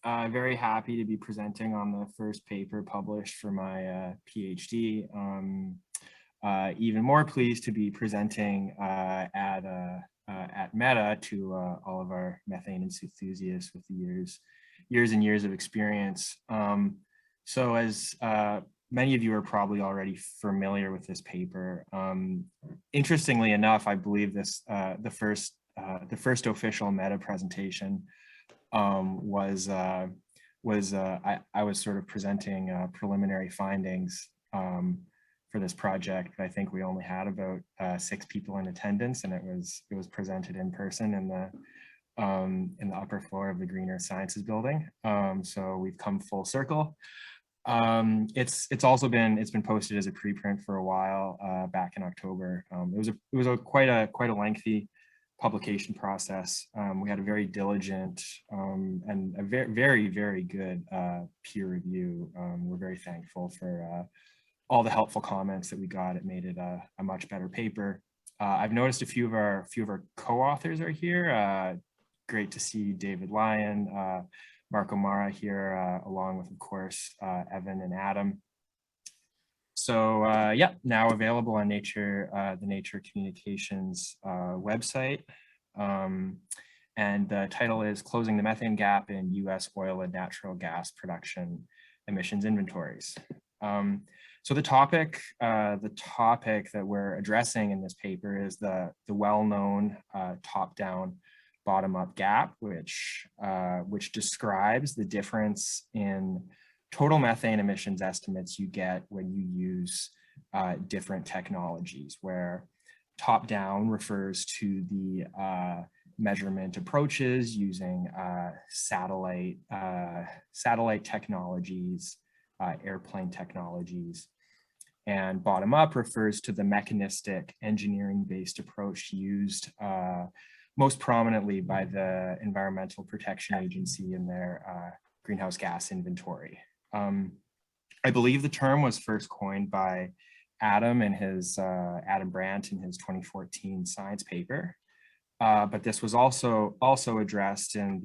Very happy to be presenting on the first paper published for my PhD. Even more pleased to be presenting at Meta to all of our methane enthusiasts with the years and years of experience. So as many of you are probably already familiar with this paper. Interestingly enough, I believe this the first official Meta presentation I was sort of presenting preliminary findings for this project. I think we only had about 6 people in attendance, and it was presented in person in the upper floor of the Green Earth Sciences building. So we've come full circle. It's been posted as a preprint for a while back in October. It was quite a lengthy publication process. We had a very diligent and a very good peer review. We're very thankful for all the helpful comments that we got. It made it a much better paper. I've noticed a few of our co-authors are here. Great to see David Lyon, Mark O'Mara here, along with, of course, Evan and Adam. So yeah, now available on the Nature Communications website. And the title is Closing the Methane Gap in US Oil and Natural Gas Production Emissions Inventories. So the topic that we're addressing in this paper is the well-known top-down, bottom-up gap, which describes the difference in total methane emissions estimates you get when you use different technologies, where top-down refers to the measurement approaches using satellite technologies, airplane technologies, and bottom-up refers to the mechanistic engineering-based approach used most prominently by the Environmental Protection Agency in their greenhouse gas inventory. I believe the term was first coined by Adam Brandt in his 2014 science paper, but this was also addressed in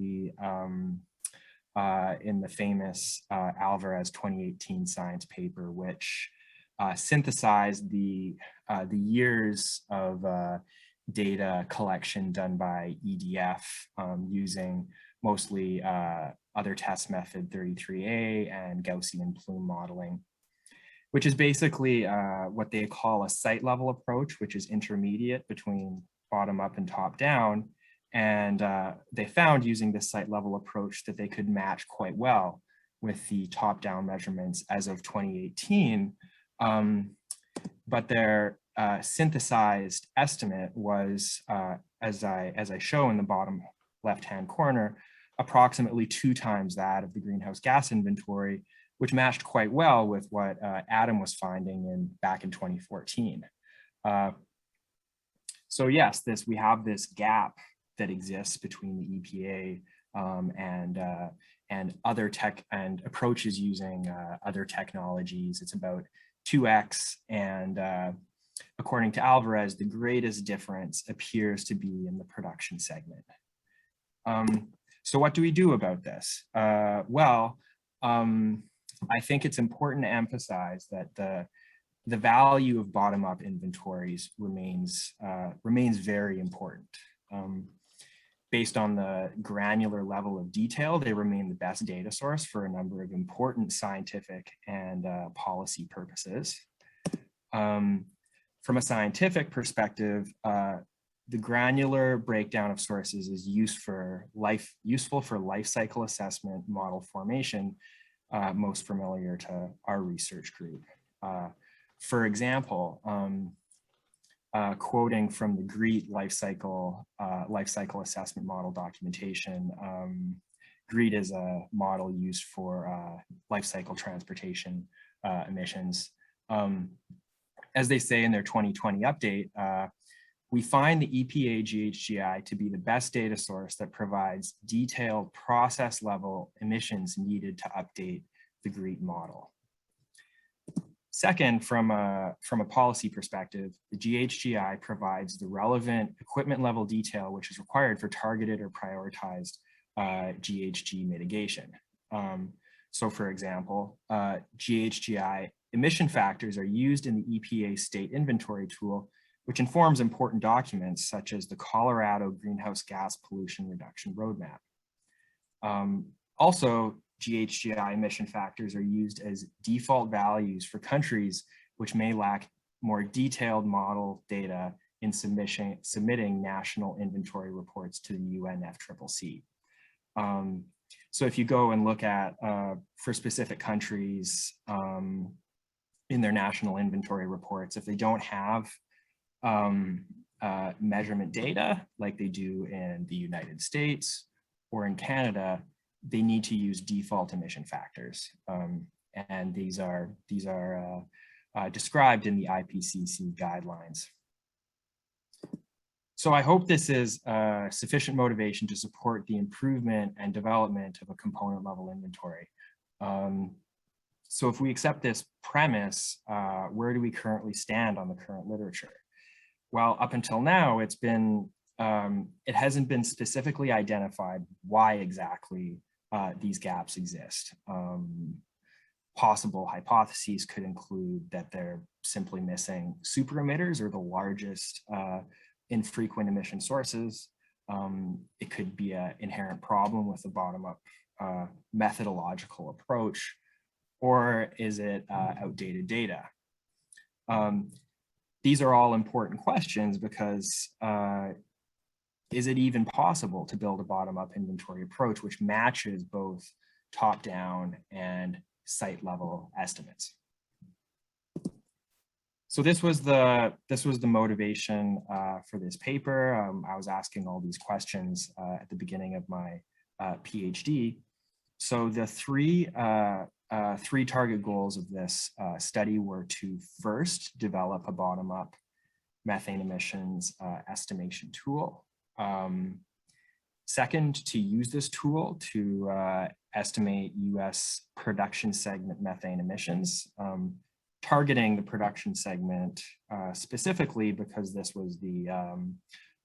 the famous Alvarez 2018 science paper, which synthesized the years of data collection done by EDF using mostly other test method 33A and Gaussian plume modeling, which is basically what they call a site level approach, which is intermediate between bottom up and top down. And they found using this site level approach that they could match quite well with the top down measurements as of 2018. But their synthesized estimate was, as I show in the bottom left-hand corner, approximately 2 times that of the greenhouse gas inventory, which matched quite well with what Adam was finding back in 2014. So yes, we have this gap that exists between the EPA and other tech and approaches using other technologies. It's about 2x, and according to Alvarez, the greatest difference appears to be in the production segment. So what do we do about this? I think it's important to emphasize that the value of bottom-up inventories remains very important. Based on the granular level of detail, they remain the best data source for a number of important scientific and policy purposes. From a scientific perspective, the granular breakdown of sources is useful for life cycle assessment model formation, most familiar to our research group. For example, quoting from the GREET life cycle assessment model documentation, GREET is a model used for life cycle transportation emissions. As they say in their 2020 update, we find the EPA GHGI to be the best data source that provides detailed process level emissions needed to update the GREET model. Second, from a policy perspective, the GHGI provides the relevant equipment level detail which is required for targeted or prioritized GHG mitigation. So for example, GHGI emission factors are used in the EPA state inventory tool, which informs important documents such as the Colorado Greenhouse Gas Pollution Reduction Roadmap. Also, GHGI emission factors are used as default values for countries which may lack more detailed model data in submitting national inventory reports to the UNFCCC. So if you go and look at, for specific countries in their national inventory reports, if they don't have measurement data like they do in the United States or in Canada, they need to use default emission factors. And these are described in the IPCC guidelines. So I hope this is sufficient motivation to support the improvement and development of a component level inventory. So if we accept this premise, where do we currently stand on the current literature? Well, up until now, it hasn't been specifically identified why exactly these gaps exist. Possible hypotheses could include that they're simply missing super emitters or the largest infrequent emission sources. It could be an inherent problem with the bottom-up methodological approach, or is it outdated data? These are all important questions because is it even possible to build a bottom-up inventory approach which matches both top-down and site-level estimates? So this was the motivation for this paper. I was asking all these questions at the beginning of my PhD. So the three target goals of this study were to first develop a bottom-up methane emissions estimation tool. Second, to use this tool to estimate US production segment methane emissions, targeting the production segment specifically because this was the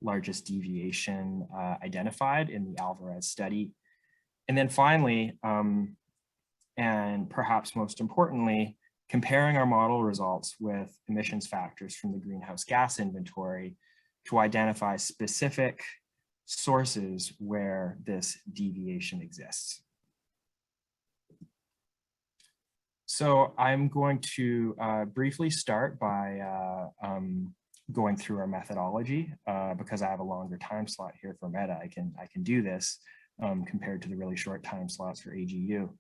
largest deviation identified in the Alvarez study. And then finally, and perhaps most importantly, comparing our model results with emissions factors from the greenhouse gas inventory to identify specific sources where this deviation exists. So I'm going to briefly start by going through our methodology because I have a longer time slot here for Meta. I can do this compared to the really short time slots for AGU.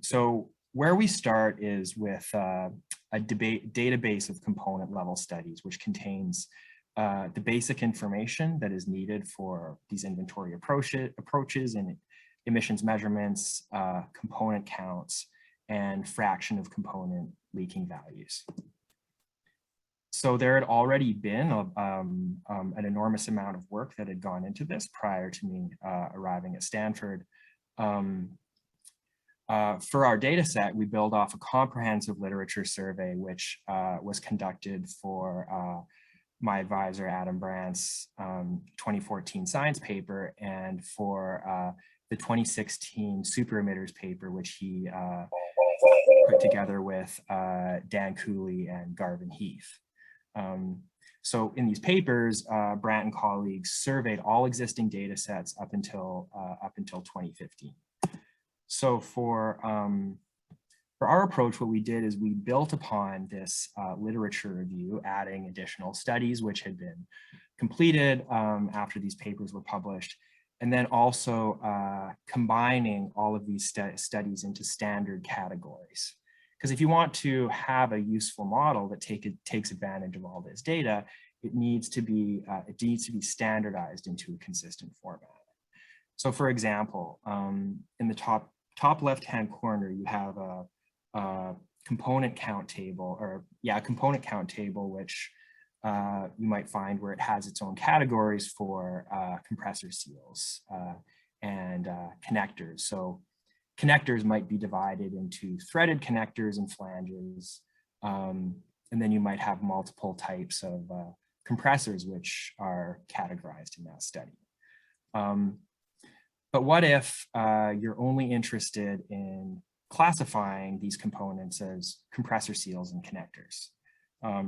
So where we start is with a database of component level studies, which contains the basic information that is needed for these inventory approaches and emissions measurements, component counts, and fraction of component leaking values. So there had already been an enormous amount of work that had gone into this prior to me arriving at Stanford. For our data set, we build off a comprehensive literature survey, which was conducted for my advisor, Adam Brandt's 2014 science paper, and for the 2016 super emitters paper, which he put together with Dan Cooley and Garvin Heath. So in these papers, Brandt and colleagues surveyed all existing data sets up until 2015. So for our approach, what we did is we built upon this literature review, adding additional studies which had been completed after these papers were published, and then also combining all of these studies into standard categories. Because if you want to have a useful model that takes advantage of all this data, it needs to be standardized into a consistent format. So for example, in the top left-hand corner, you have a component count table, which you might find where it has its own categories for compressor seals and connectors. So connectors might be divided into threaded connectors and flanges. And then you might have multiple types of compressors which are categorized in that study. But what if you're only interested in classifying these components as compressor seals and connectors?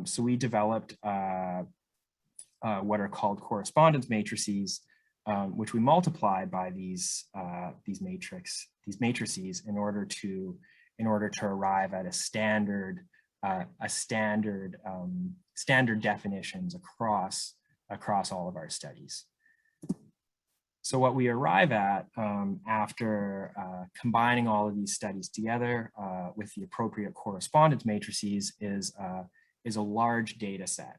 So we developed what are called correspondence matrices, which we multiply by these matrices in order to arrive at standard definitions across all of our studies. So what we arrive at after combining all of these studies together with the appropriate correspondence matrices is a large data set.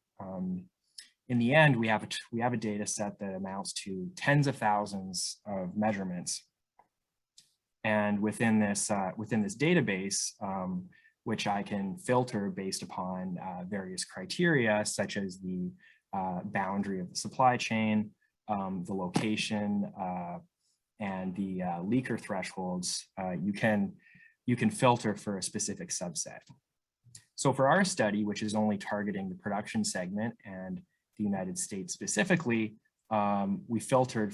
In the end, we have a data set that amounts to tens of thousands of measurements. And within this database, which I can filter based upon various criteria, such as the boundary of the supply chain, the location, and the leaker thresholds, you can filter for a specific subset. So for our study, which is only targeting the production segment and the United States specifically, we filtered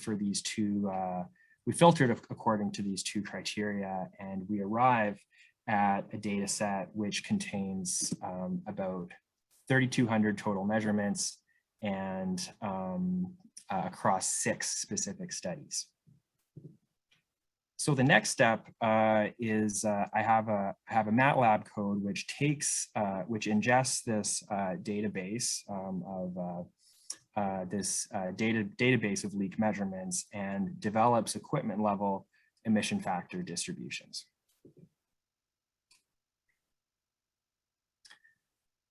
according to these two criteria, and we arrive at a data set which contains about 3,200 total measurements and across 6 specific studies. So the next step is I have a MATLAB code which ingests this database database of leak measurements and develops equipment level emission factor distributions.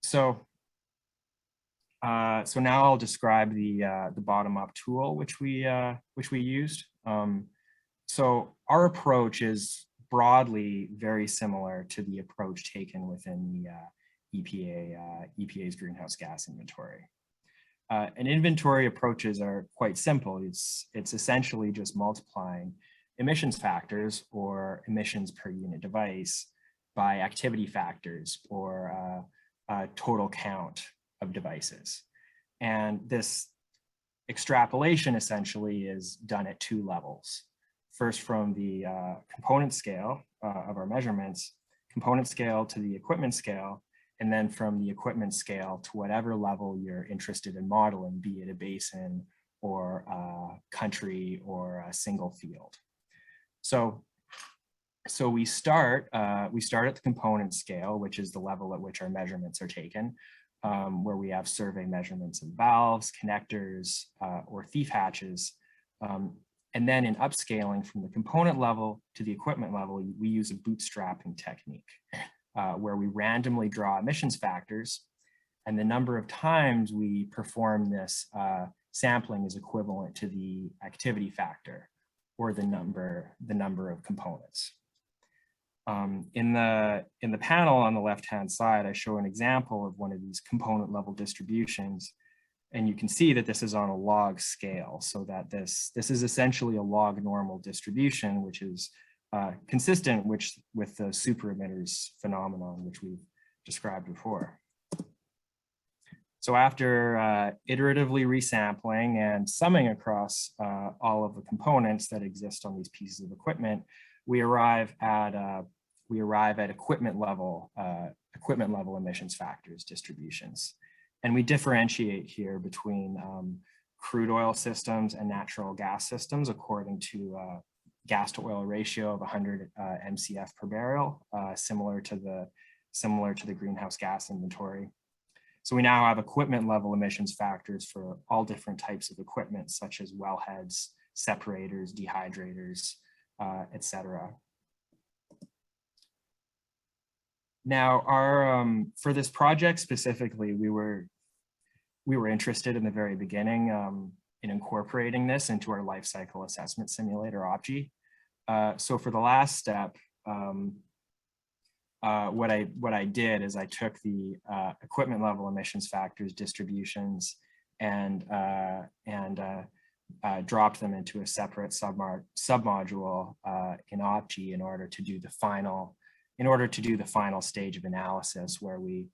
So now I'll describe the bottom-up tool which we used. So our approach is broadly very similar to the approach taken within the EPA's greenhouse gas inventory. And inventory approaches are quite simple. It's essentially just multiplying emissions factors or emissions per unit device by activity factors or total count of devices. And this extrapolation essentially is done at 2 levels. First, from the component scale of our measurements, component scale to the equipment scale, and then from the equipment scale to whatever level you're interested in modeling, be it a basin or a country or a single field. So we start at the component scale, which is the level at which our measurements are taken, where we have survey measurements of valves, connectors, or thief hatches. And then in upscaling from the component level to the equipment level, we use a bootstrapping technique where we randomly draw emissions factors, and the number of times we perform this sampling is equivalent to the activity factor or the number of components. In the panel on the left-hand side, I show an example of one of these component level distributions. And you can see that this is on a log scale, so that this is essentially a log normal distribution, which is consistent with the super emitters phenomenon, which we've described before. So after iteratively resampling and summing across all of the components that exist on these pieces of equipment, we arrive at equipment level emissions factors distributions. And we differentiate here between crude oil systems and natural gas systems according to gas to oil ratio of 100 MCF per barrel, similar to the greenhouse gas inventory. So we now have equipment level emissions factors for all different types of equipment, such as wellheads, separators, dehydrators, etc. Now, for this project specifically, we were interested in the very beginning in incorporating this into our life cycle assessment simulator, OPGI. So for the last step, what I did is I took the equipment level emissions factors distributions and dropped them into a separate submodule in OPGI in order to do the final stage of analysis where we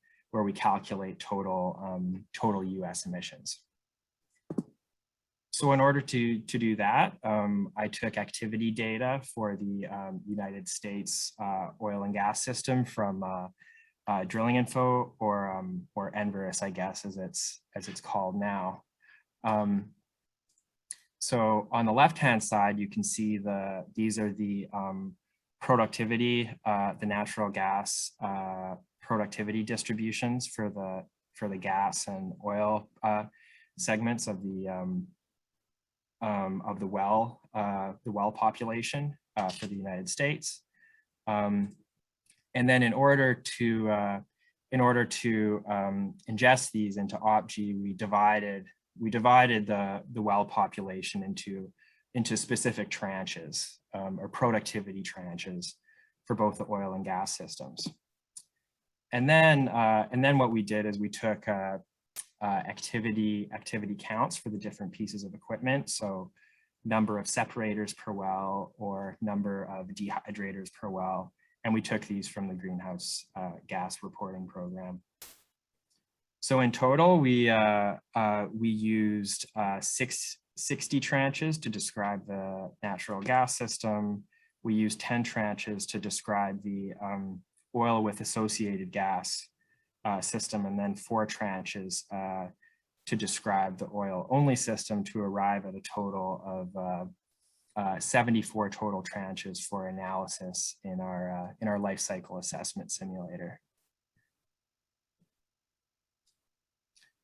calculate total US emissions. So in order to do that, I took activity data for the United States oil and gas system from Drilling Info, or Enverus, I guess, as it's called now. So on the left-hand side, you can see these are the productivity, the natural gas productivity distributions for the gas and oil segments of the well population for the United States. And then in order to ingest these into OpG, we divided the well population into specific tranches, or productivity tranches for both the oil and gas systems. And then what we did is we took activity counts for the different pieces of equipment. So number of separators per well or number of dehydrators per well. And we took these from the greenhouse gas reporting program. So in total, we used 60 tranches to describe the natural gas system. We used 10 tranches to describe the oil with associated gas system, and then 4 tranches to describe the oil only system, to arrive at a total of 74 total tranches for analysis in our life cycle assessment simulator.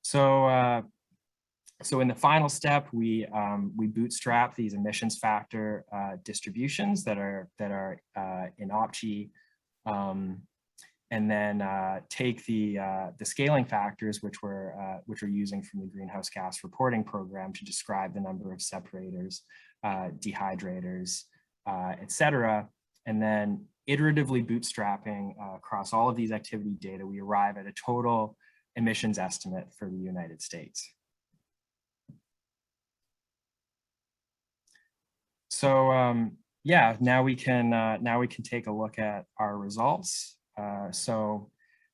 So in the final step, we bootstrap these emissions factor distributions that are in OpG, and then take the scaling factors, which we're using from the greenhouse gas reporting program, to describe the number of separators, dehydrators, etc. And then iteratively bootstrapping across all of these activity data, we arrive at a total emissions estimate for the United States. So yeah, now we can take a look at our results. So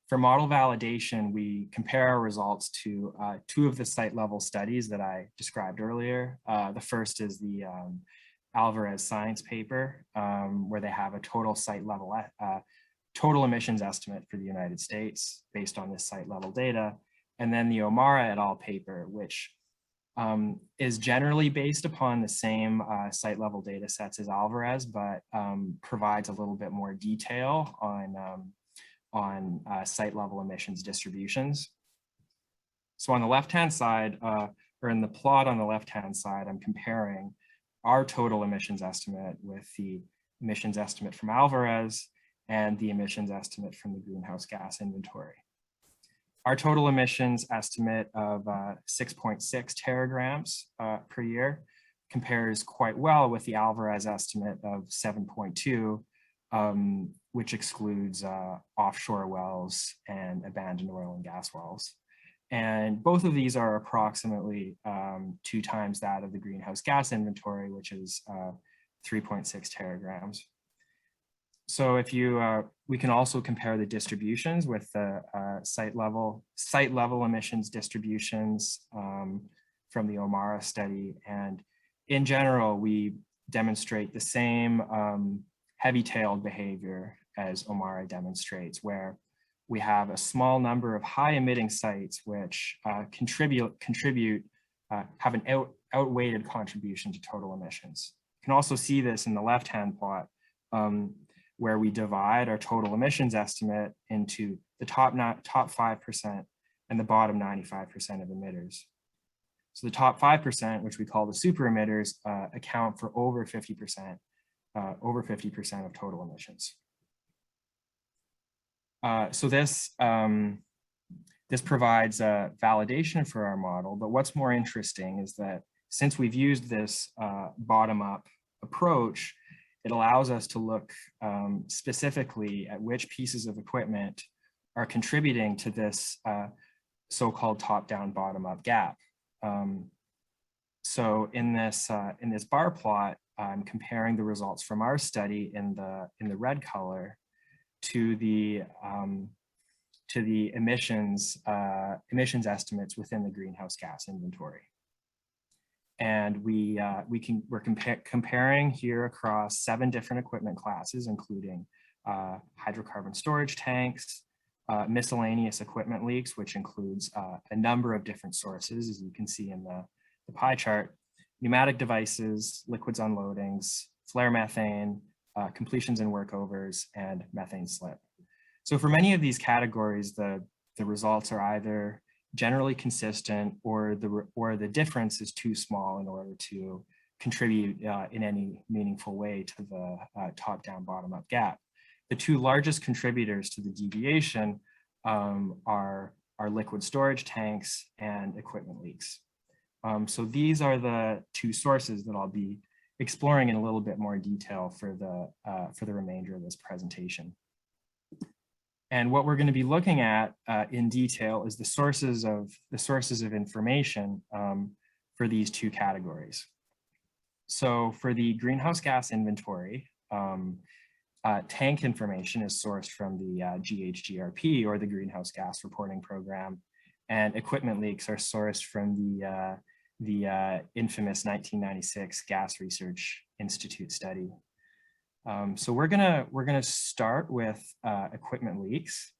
for model validation, we compare our results to 2 of the site level studies that I described earlier. The first is the Alvarez science paper, where they have a total site level total emissions estimate for the United States based on this site level data. And then the O'Mara et al. Paper, which is generally based upon the same site level data sets as Alvarez, but provides a little bit more detail on site level emissions distributions. So on the left-hand side, or in the plot on the left-hand side, I'm comparing our total emissions estimate with the emissions estimate from Alvarez and the emissions estimate from the greenhouse gas inventory. Our total emissions estimate of 6.6 teragrams per year compares quite well with the Alvarez estimate of 7.2, which excludes offshore wells and abandoned oil and gas wells. And both of these are approximately 2 times that of the greenhouse gas inventory, which is 3.6 teragrams. So if we can also compare the distributions with the site level emissions distributions from the O'Mara study. And in general, we demonstrate the same heavy-tailed behavior as O'Mara demonstrates, where we have a small number of high-emitting sites which have an outweighted contribution to total emissions. You can also see this in the left-hand plot, where we divide our total emissions estimate into the top 5% and the bottom 95% of emitters. So the top 5%, which we call the super emitters, account for over 50% of total emissions. So this provides a validation for our model, but what's more interesting is that since we've used this bottom-up approach, it allows us to look specifically at which pieces of equipment are contributing to this so-called top-down, bottom-up gap. So in this bar plot, I'm comparing the results from our study in the red color to the emissions estimates within the greenhouse gas inventory. And we're comparing here across 7 different equipment classes, including hydrocarbon storage tanks, miscellaneous equipment leaks, which includes a number of different sources, as you can see in the pie chart, pneumatic devices, liquids unloadings, flare methane, completions and workovers, and methane slip. So for many of these categories, the results are either generally consistent or the difference is too small in order to contribute in any meaningful way to the top-down, bottom-up gap. The 2 largest contributors to the deviation are liquid storage tanks and equipment leaks. So these are the 2 sources that I'll be exploring in a little bit more detail for the remainder of this presentation. And what we're going to be looking at in detail is the sources of information for these 2 categories. So for the greenhouse gas inventory, tank information is sourced from the GHGRP, or the Greenhouse Gas Reporting Program, and equipment leaks are sourced from the infamous 1996 Gas Research Institute study. So we're gonna start with equipment leaks,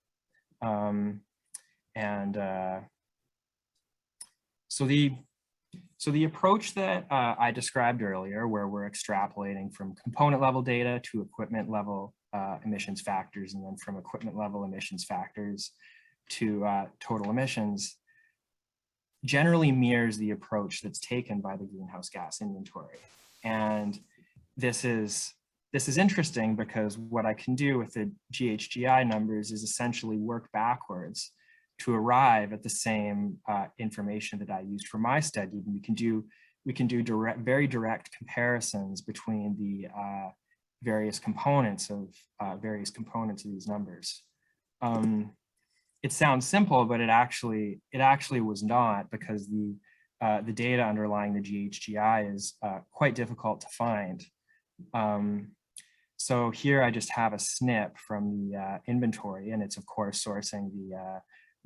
so the approach that I described earlier, where we're extrapolating from component level data to equipment level emissions factors, and then from equipment level emissions factors to total emissions, generally mirrors the approach that's taken by the greenhouse gas inventory. And this is interesting because what I can do with the GHGI numbers is essentially work backwards to arrive at the same information that I used for my study. And we can do very direct comparisons between the various components of these numbers. It sounds simple, but it actually was not, because the data underlying the GHGI is quite difficult to find. So here I just have a snip from the inventory, and it's of course sourcing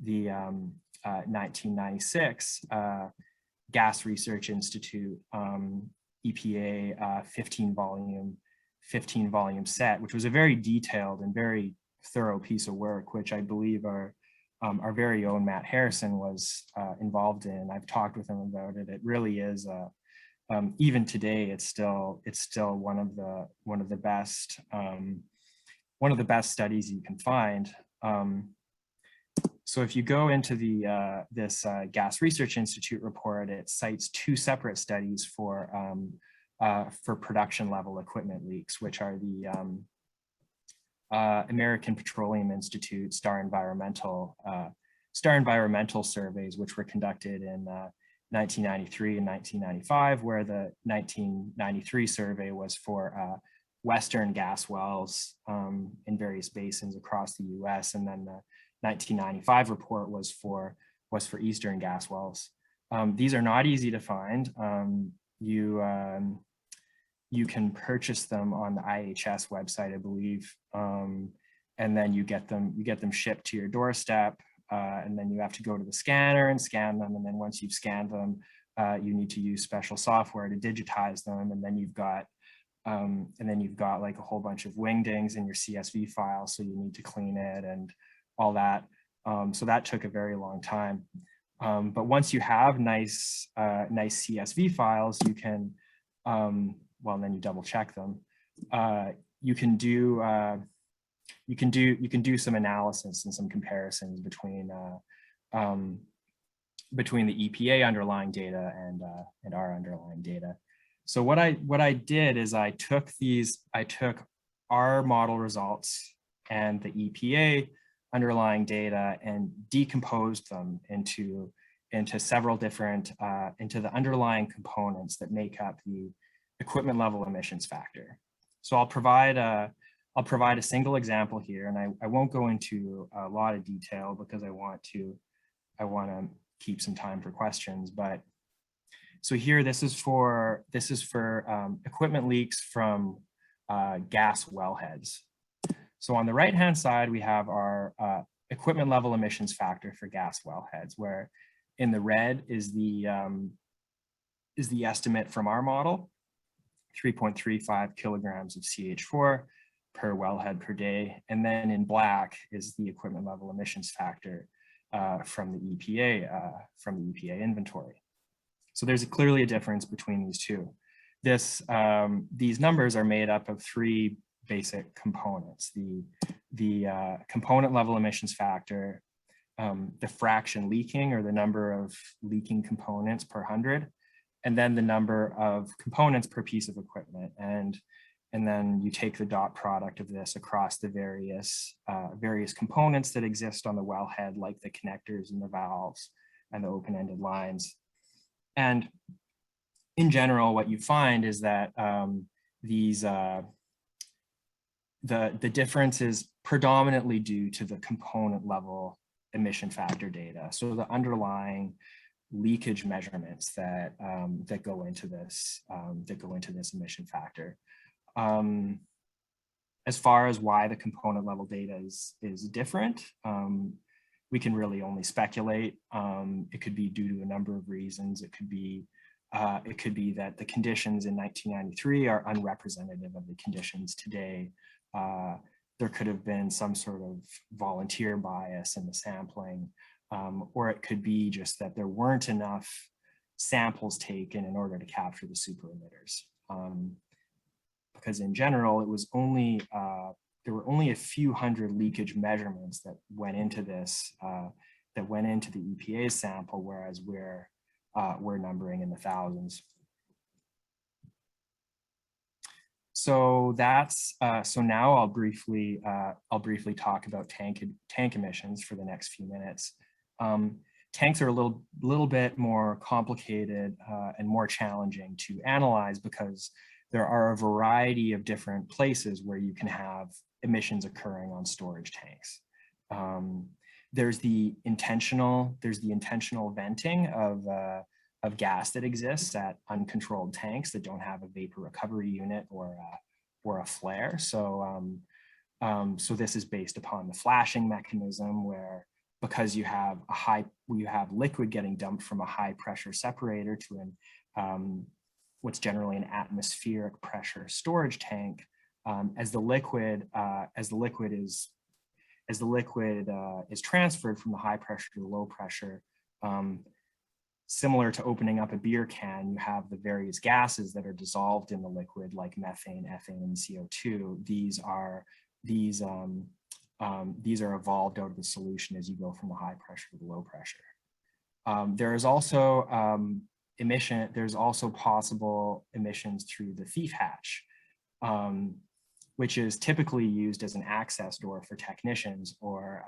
the 1996 Gas Research Institute EPA 15 volume set, which was a very detailed and very thorough piece of work, which I believe our very own Matt Harrison was involved in. I've talked with him about it. It really is even today, it's still one of the best studies you can find. So if you go into this Gas Research Institute report, it cites 2 separate studies for production level equipment leaks, which are the American Petroleum Institute Star Environmental surveys, which were conducted in 1993 and 1995, where the 1993 survey was for Western gas wells in various basins across the US, and then the 1995 report was for Eastern gas wells. These are not easy to find. You can purchase them on the IHS website, I believe, and then you get them shipped to your doorstep, and then you have to go to the scanner and scan them. And then once you've scanned them, you need to use special software to digitize them. And then you've got like a whole bunch of wingdings in your CSV file, so you need to clean it and all that. So that took a very long time. But once you have nice CSV files, you can, well, then you double check them. You can do some analysis and some comparisons between the EPA underlying data and our underlying data. So what I did is I took our model results and the EPA underlying data and decomposed them into several different into the underlying components that make up the equipment level emissions factor. So I'll provide a single example here, and I won't go into a lot of detail because I want to keep some time for questions. But so here, this is for equipment leaks from gas wellheads. So on the right-hand side, we have our equipment level emissions factor for gas wellheads, where in the red is the estimate from our model, 3.35 kilograms of CH4 per wellhead per day. And then in black is the equipment level emissions factor from the EPA inventory. So there's clearly a difference between these two. These numbers are made up of three basic components: the component level emissions factor, the fraction leaking, or the number of leaking components per 100, and then the number of components per piece of equipment. And then you take the dot product of this across the various components that exist on the wellhead, like the connectors and the valves and the open-ended lines. And in general, what you find is that the difference is predominantly due to the component level emission factor data. So the underlying leakage measurements that go into this emission factor. As far as why the component level data is different, we can really only speculate. It could be due to a number of reasons. It could be that the conditions in 1993 are unrepresentative of the conditions today. There could have been some sort of volunteer bias in the sampling, or it could be just that there weren't enough samples taken in order to capture the super emitters. Because in general, it was only there were only a few hundred leakage measurements that went into this, that went into the EPA sample, whereas we're numbering in the thousands. So that's so now I'll briefly talk about tank emissions for the next few minutes. Tanks are a little bit more complicated and more challenging to analyze because there are a variety of different places where you can have emissions occurring on storage tanks. There's the intentional venting of gas that exists at uncontrolled tanks that don't have a vapor recovery unit or a flare. So this is based upon the flashing mechanism, where because you have liquid getting dumped from a high pressure separator to what's generally an atmospheric pressure storage tank, as the liquid is transferred from the high pressure to the low pressure, similar to opening up a beer can, you have the various gases that are dissolved in the liquid, like methane, ethane, and CO2. These are evolved out of the solution as you go from the high pressure to the low pressure. There is also there's also possible emissions through the thief hatch, which is typically used as an access door for technicians or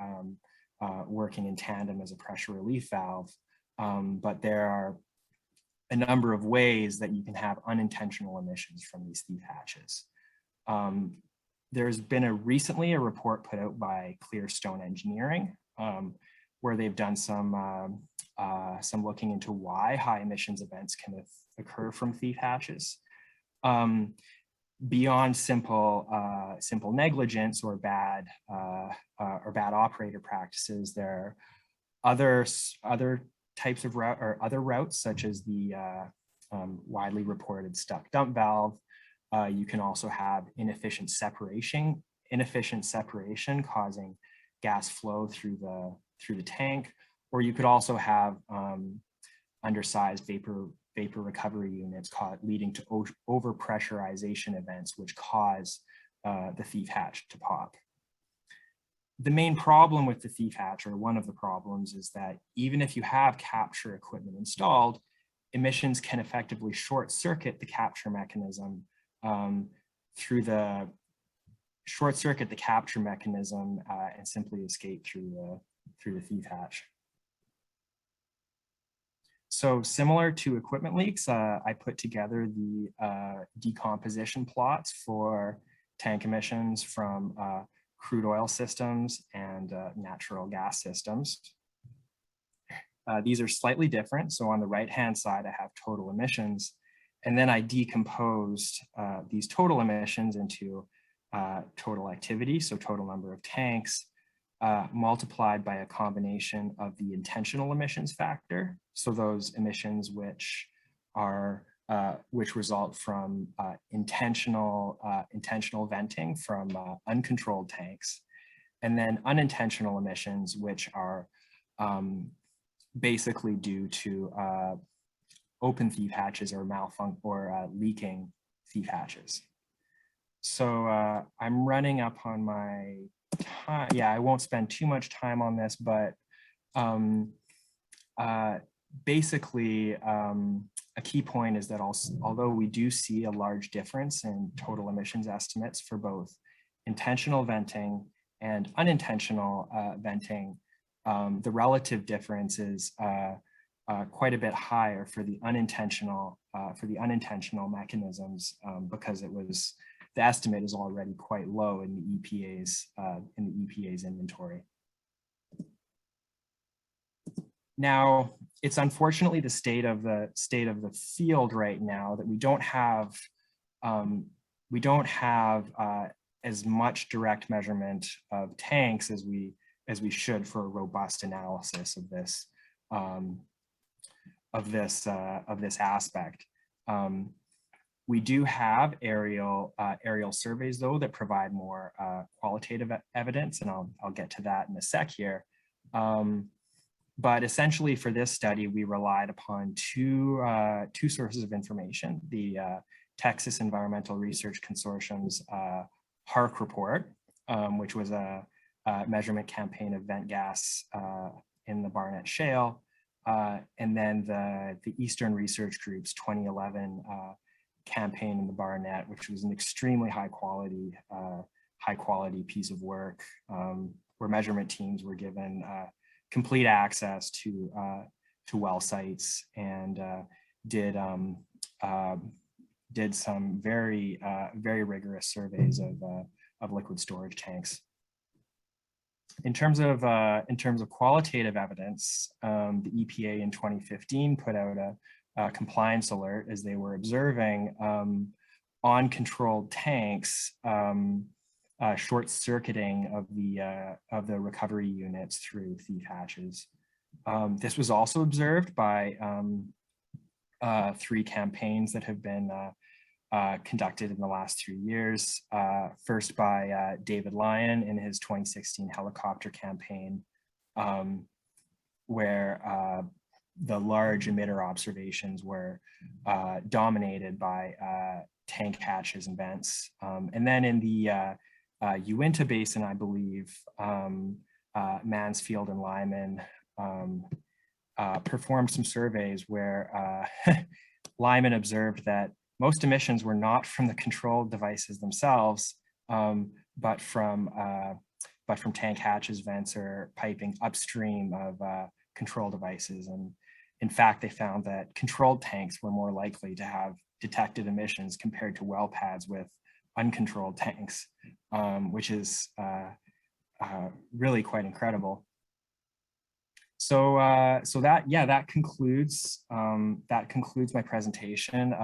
working in tandem as a pressure relief valve. But there are a number of ways that you can have unintentional emissions from these thief hatches. There's been recently a report put out by Clearstone Engineering, where they've done some looking into why high emissions events can occur from thief hatches. Beyond simple negligence or bad operator practices, there are other types of other routes, such as the widely reported stuck dump valve. You can also have inefficient separation causing gas flow through the tank, or you could also have undersized vapor recovery units leading to overpressurization events, which cause the thief hatch to pop. The main problem with the thief hatch, or one of the problems, is that even if you have capture equipment installed, emissions can effectively short circuit the capture mechanism and simply escape through the thief hatch. So similar to equipment leaks, I put together the decomposition plots for tank emissions from crude oil systems and natural gas systems. These are slightly different. So on the right-hand side, I have total emissions, and then I decomposed these total emissions into total activity, so total number of tanks, multiplied by a combination of the intentional emissions factor, so those emissions which which result from intentional venting from uncontrolled tanks, and then unintentional emissions, which are basically due to open thief hatches or leaking thief hatches. So I'm running up on my time. Yeah, I won't spend too much time on this, but basically, a key point is that although we do see a large difference in total emissions estimates for both intentional venting and unintentional venting, the relative difference is quite a bit higher for the unintentional mechanisms, because the estimate is already quite low in the EPA's inventory. Now, it's unfortunately the state of the field right now that we don't have as much direct measurement of tanks as we should for a robust analysis of this aspect. We do have aerial surveys though that provide more qualitative evidence, and I'll get to that in a sec here. But essentially for this study, we relied upon two sources of information: the Texas Environmental Research Consortium's HARC report, which was a measurement campaign of vent gas in the Barnett Shale, and then the Eastern Research Group's 2011 campaign in the Barnett, which was an extremely high quality piece of work, where measurement teams were given complete access to well sites and did some very rigorous surveys of liquid storage tanks. In terms of qualitative evidence, the EPA in 2015 put out a compliance alert as they were observing uncontrolled tanks short circuiting of the recovery units through thief hatches. This was also observed by 3 campaigns that have been conducted in the last 3 years. First by David Lyon in his 2016 helicopter campaign, where the large emitter observations were dominated by tank hatches and vents. And then in the Uinta Basin, I believe, Mansfield and Lyman performed some surveys where Lyman observed that most emissions were not from the control devices themselves, but from tank hatches, vents, or piping upstream of control devices. And in fact, they found that controlled tanks were more likely to have detected emissions compared to well pads with uncontrolled tanks, which is really quite incredible. So that concludes my presentation.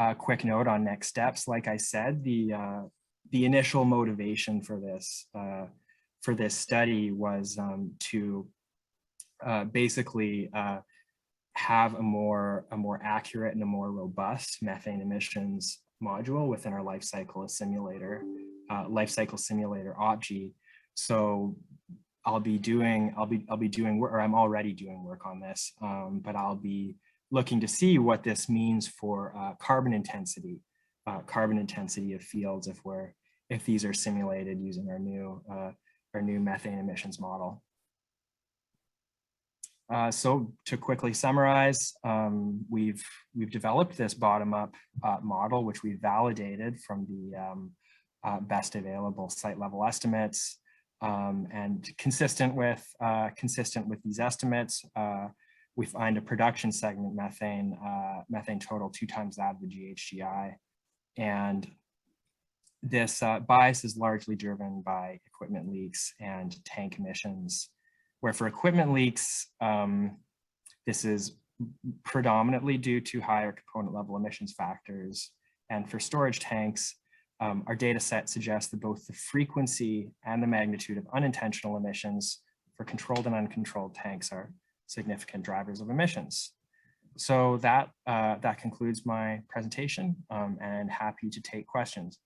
A quick note on next steps. Like I said, the initial motivation for this study was to basically have a more accurate and a more robust methane emissions module within our life cycle simulator OPG. So I'll be doing work, or I'm already doing work on this, but I'll be looking to see what this means for carbon intensity of fields if these are simulated using our new methane emissions model. So to quickly summarize, we've developed this bottom-up model, which we validated from the best available site level estimates, and consistent with these estimates, we find a production segment methane total 2 times that of the GHGI, and this bias is largely driven by equipment leaks and tank emissions. Where for equipment leaks, this is predominantly due to higher component level emissions factors. And for storage tanks, our data set suggests that both the frequency and the magnitude of unintentional emissions for controlled and uncontrolled tanks are significant drivers of emissions. So that concludes my presentation, and happy to take questions.